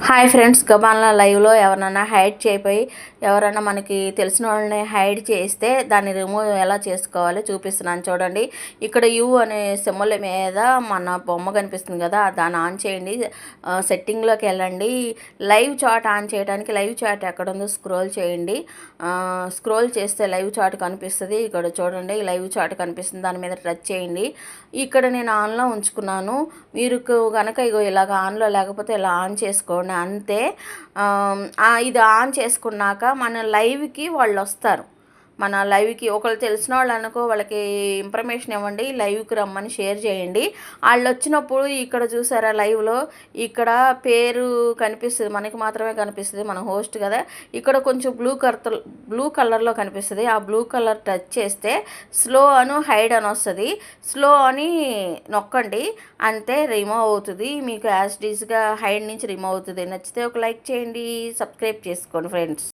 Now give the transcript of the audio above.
Hi friends, గబాన్లా లైవ్లో ఎవరైనా hide చేయపోయి ఎవరైనా మనకి తెలిసిన వాళ్ళని హైడ్ చేస్తే దాన్ని రిమూవ్ ఎలా చేసుకోవాలో చూపిస్తున్నాను చూడండి. ఇక్కడ యూ అనే సింబల్ మీద మన బొమ్మ కనిపిస్తుంది కదా, దాన్ని ఆన్ చేయండి. సెట్టింగ్లోకి వెళ్ళండి. లైవ్ చాట్ ఆన్ చేయడానికి లైవ్ చాట్ ఎక్కడ ఉందో స్క్రోల్ చేయండి. స్క్రోల్ చేస్తే లైవ్ చాట్ కనిపిస్తుంది. ఇక్కడ చూడండి, లైవ్ చాట్ కనిపిస్తుంది, దాని మీద టచ్ చేయండి. ఇక్కడ నేను ఆన్లో ఉంచుకున్నాను. మీరు కనుక ఇగో ఇలాగ ఆన్లో లేకపోతే ఇలా ఆన్ చేసుకోండి అంతే. ఇది ఆన్ చేసుకున్నాక మన లైవ్కి వాళ్ళు వస్తారు. మన లైవ్కి ఒకళ్ళు తెలిసిన వాళ్ళు అనుకో, వాళ్ళకి ఇన్ఫర్మేషన్ ఇవ్వండి, లైవ్కి రమ్మని షేర్ చేయండి. వాళ్ళు వచ్చినప్పుడు ఇక్కడ చూసారా లైవ్లో ఇక్కడ పేరు కనిపిస్తుంది, మనకి మాత్రమే కనిపిస్తుంది, మన హోస్ట్ కదా. ఇక్కడ కొంచెం బ్లూ కలర్లో కనిపిస్తుంది. ఆ బ్లూ కలర్ టచ్ చేస్తే స్లో అను హైడ్ అని వస్తుంది. స్లో అని నొక్కండి, అంతే రిమూవ్ అవుతుంది. మీకు యాజ్ డీజ్గా హైడ్ నుంచి రిమూవ్ అవుతుంది. నచ్చితే ఒక లైక్ చేయండి, సబ్స్క్రైబ్ చేసుకోండి ఫ్రెండ్స్.